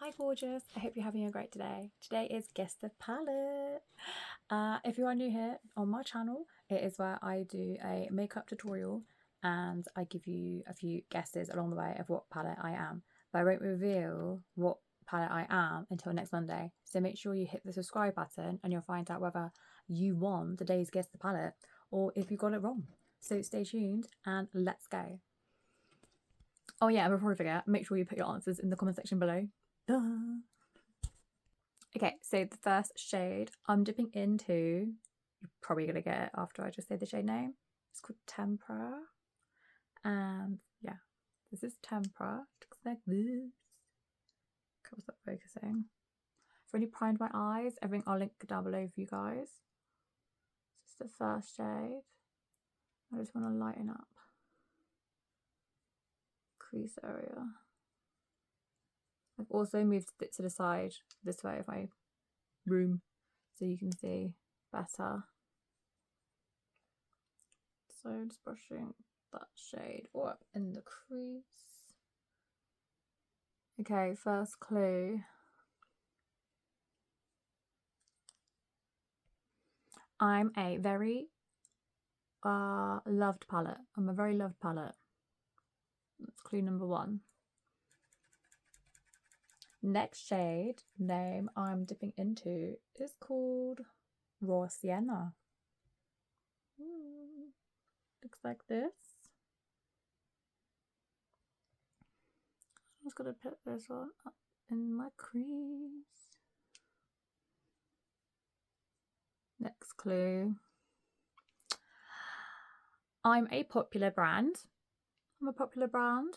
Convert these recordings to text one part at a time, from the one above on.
Hi gorgeous, I hope you're having a great day. Today is Guess the Palette. If you are new here on my channel, it is where I do a makeup tutorial and I give you a few guesses along the way of what palette I am. But I won't reveal what palette I am until next Monday. So make sure you hit the subscribe button and you'll find out whether you won today's Guess the Palette or if you got it wrong. So stay tuned and let's go. Oh yeah, and before I forget, make sure you put your answers in the comment section below. Duh. Okay, so the first shade I'm dipping into, you're probably going to get it after I just say the shade name. It's called Tempera. And yeah, this is Tempera. It looks like this. Comes up focusing. I've already primed my eyes. Everything I'll link down below for you guys. This is the first shade. I just want to lighten up crease area. I've also moved it to the side this way of my room so you can see better. So just brushing that shade up in the crease. Okay, first clue. I'm a very loved palette. I'm a very loved palette. That's clue number one. Next shade name I'm dipping into is called Raw Sienna. Looks like this. I'm just gonna put this one up in my crease. Next clue. I'm a popular brand. I'm a popular brand.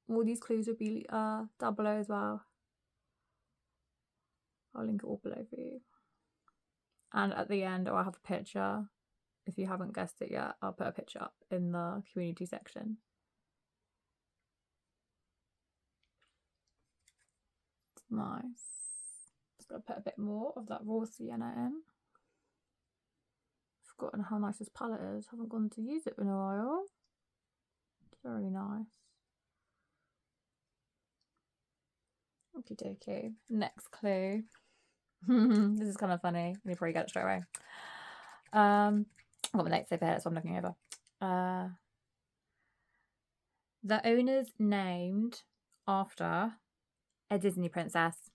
All these clues will be down below as well. I'll link it all below for you. And at the end, I'll have a picture. If you haven't guessed it yet, I'll put a picture up in the community section. It's nice. Just gotta put a bit more of that raw sienna in. Forgotten how nice this palette is. Haven't gone to use it in a while. It's very nice. Okie dokie. Next clue. This is kind of funny. You probably get it straight away. I've got my notes over here, so I'm looking over. The owner's named after a Disney princess.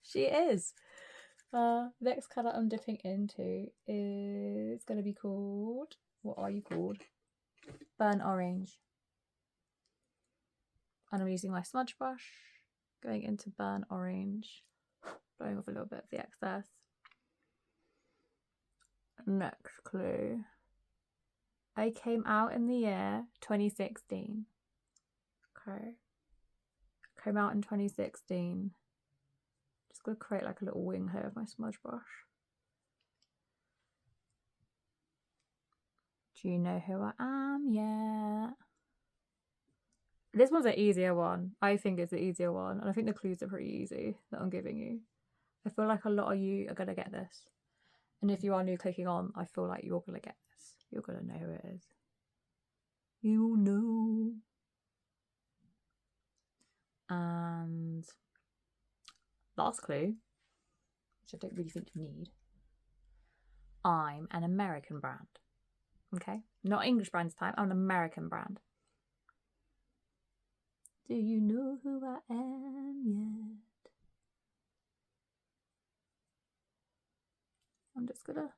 She is. Next colour I'm dipping into is going to be called, what are you called? Burnt Orange. And I'm using my smudge brush, going into Burnt Orange, blowing off a little bit of the excess. Next clue. I came out in the year 2016. Okay. Came out in 2016. Just gonna create like a little wing here with my smudge brush. Do you know who I am yet? This one's an easier one. I think it's the easier one. And I think the clues are pretty easy that I'm giving you. I feel like a lot of you are going to get this. And if you are new clicking on, I feel like you're going to get this. You're going to know who it is. You'll know. And last clue, which I don't really think you need. I'm an American brand. Okay? Not English brand this time. I'm an American brand. Do you know who I am yet? I'm just gonna...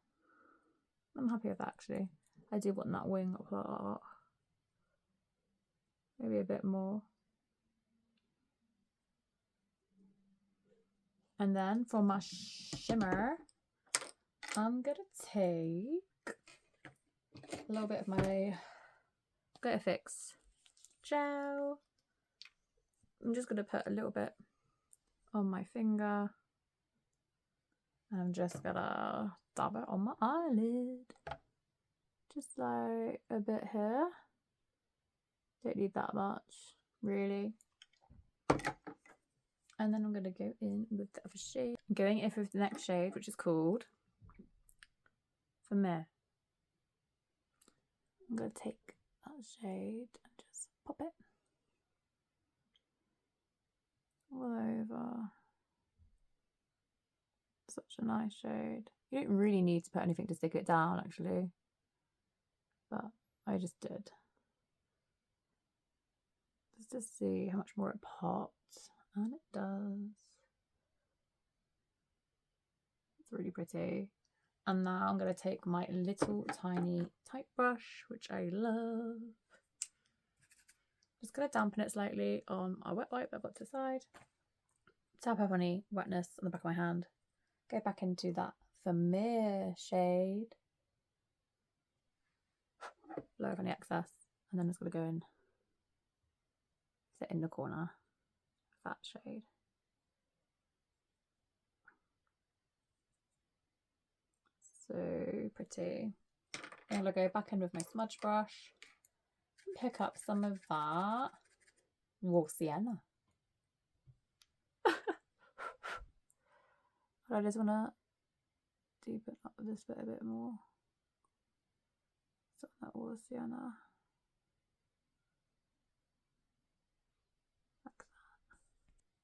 I'm happy with that actually. I do want that wing up like that. Maybe a bit more. And then for my shimmer, I'm gonna take a little bit of my Glitter Fix gel. I'm just gonna put a little bit on my finger. And I'm just gonna dab it on my eyelid. Just like a bit here. Don't need that much, really. And then I'm gonna go in with the other shade. I'm going in with the next shade, which is called For Me. I'm gonna take that shade and just pop it all over. Such a nice shade. You don't really need to put anything to stick it down, actually, but I just did. Just to see how much more it pops, and it does. It's really pretty. And now I'm going to take my little tiny tight brush, which I love. Just going to dampen it slightly on my wet wipe that I've got to the side. Tap up any wetness on the back of my hand. Go back into that Vermeer shade. Blow off any excess. And then it's going to go in. Sit in the corner. That shade. So pretty. I'm going to go back in with my smudge brush and pick up some of that raw sienna. I just want to deepen up this bit a bit more. So that raw sienna. Like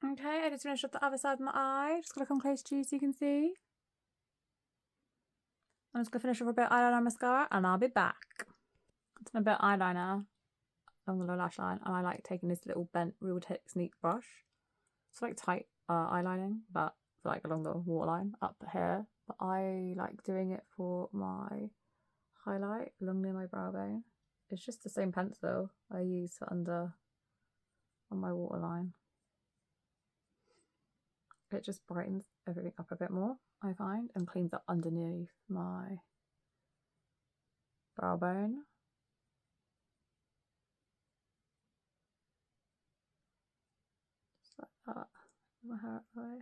that. Okay, I just finished up the other side of my eye. Just going to come close to you so you can see. I'm just going to finish with a bit of eyeliner and mascara, and I'll be back. It's my bit of eyeliner along the lower lash line, and I like taking this little bent Real Technique brush. It's like tight eyelining, but like along the waterline up here. But I like doing it for my highlight along near my brow bone. It's just the same pencil I use for under on my waterline. It just brightens everything up a bit more, I find, and cleans up underneath my brow bone. Just like that. My hair up the way.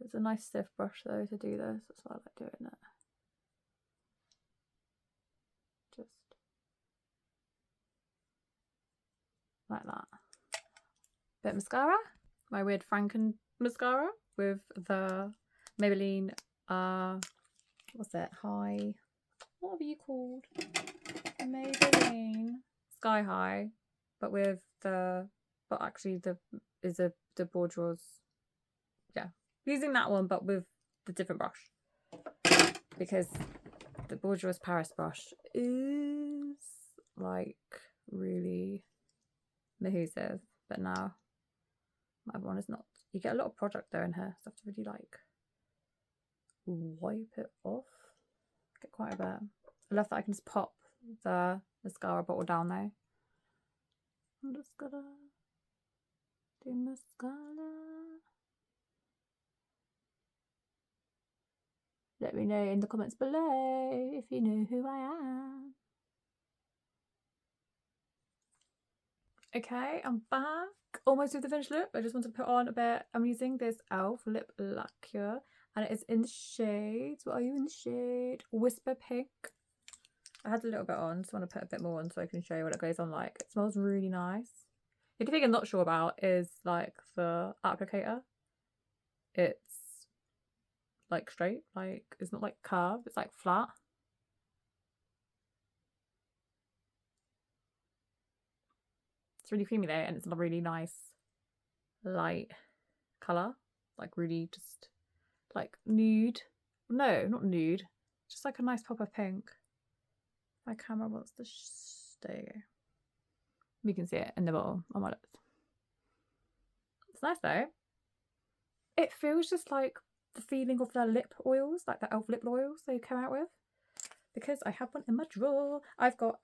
It's a nice stiff brush though to do this. That's why I like doing it. Just like that. Bit of mascara. My weird Franken mascara with the Maybelline, what's it? What are you called? Maybelline Sky High, but with the, the Bourjois, yeah. Using that one, but with the different brush. Because the Bourjois Paris brush is like really adhesive, but now my other one is not. You get a lot of product there in here, so I have to really like wipe it off. Get quite a bit. I love that I can just pop the mascara bottle down though. I'm just gonna do mascara. Let me know in the comments below if you know who I am. Okay, I'm back. Almost with the finished look. I just want to put on a bit. I'm using this e.l.f. lip lacquer, and it is in the shade. What are you in the shade? Whisper Pink. I had a little bit on, so I want to put a bit more on so I can show you what it goes on like. It smells really nice. The only thing I'm not sure about is like the applicator. It's like straight, like it's not like curved, it's like flat. It's really creamy though, and it's a really nice light colour, like really just like nude. No, not nude, just like a nice pop of pink. My camera wants to there you go. We can see it in the bottom on my lips. It's nice though. It feels just like the feeling of the lip oils, like the e.l.f. lip oils they come out with, because I have one in my drawer. I've got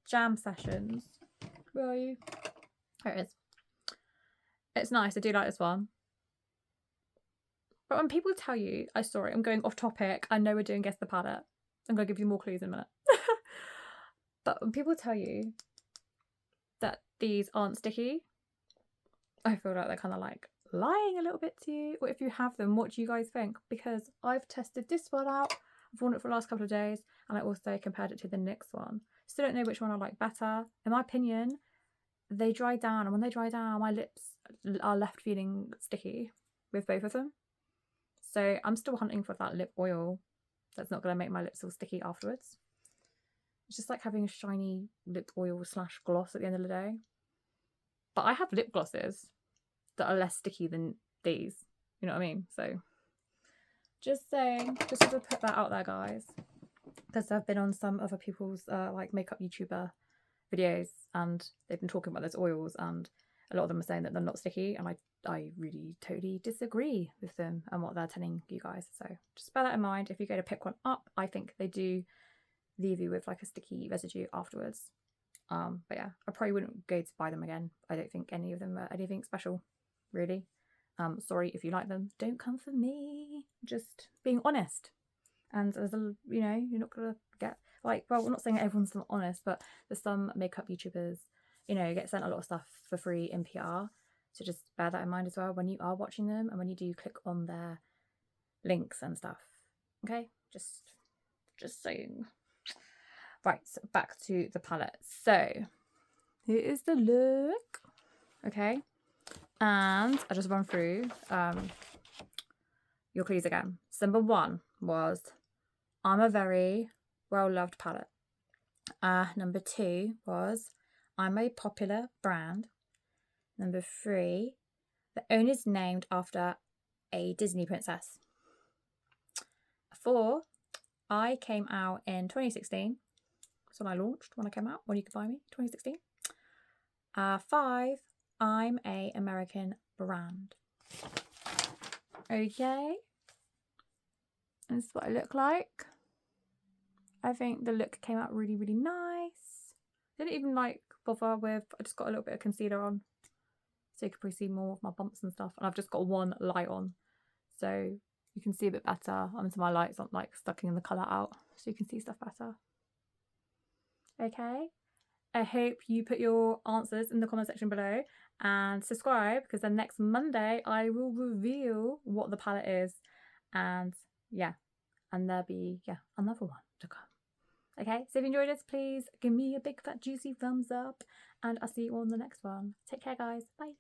Jam Sessions. Where are you? There it is. It's nice. I do like this one. But when people tell you, I'm going off topic. I know we're doing Guess the Palette. I'm going to give you more clues in a minute. But when people tell you that these aren't sticky, I feel like they're kind of like lying a little bit to you. Or if you have them, what do you guys think? Because I've tested this one out. I've worn it for the last couple of days, and I also compared it to the NYX one. Still don't know which one I like better. In my opinion, they dry down, and when they dry down, my lips are left feeling sticky with both of them. So I'm still hunting for that lip oil that's not going to make my lips all sticky afterwards. It's just like having a shiny lip oil / gloss at the end of the day. But I have lip glosses that are less sticky than these. You know what I mean? So just saying, just to put that out there, guys, because I've been on some other people's like makeup YouTuber videos, and they've been talking about those oils, and a lot of them are saying that they're not sticky, and I really totally disagree with them and what they're telling you guys. So just bear that in mind. If you go to pick one up, I think they do leave you with like a sticky residue afterwards. But yeah, I probably wouldn't go to buy them again. I don't think any of them are anything special, really. Sorry if you like them, don't come for me. Just being honest. And as a, you know, you're not gonna get like, well, we're not saying everyone's not honest, but there's some makeup YouTubers, you know, get sent a lot of stuff for free in PR. So just bear that in mind as well when you are watching them and when you do click on their links and stuff. Okay, just saying. Right, so back to the palette. So here is the look. Okay, and I just run through your clues again. So number one was I'm a very well-loved palette. Number two was I'm a popular brand. Number three, the owner's named after a Disney princess. 4, I came out in 2016. That's when I launched, when I came out, when you could buy me, 2016. 5, I'm a American brand. Okay. This is what I look like. I think the look came out really, really nice. Didn't even like bother with, I just got a little bit of concealer on so you can probably see more of my bumps and stuff. And I've just got one light on, so you can see a bit better. So my lights aren't like sucking the colour out, so you can see stuff better. Okay, I hope you put your answers in the comment section below and subscribe, because then next Monday I will reveal what the palette is, and yeah, and there'll be another one to come. Okay, so if you enjoyed this, please give me a big fat juicy thumbs up, and I'll see you on the next one. Take care, guys. Bye.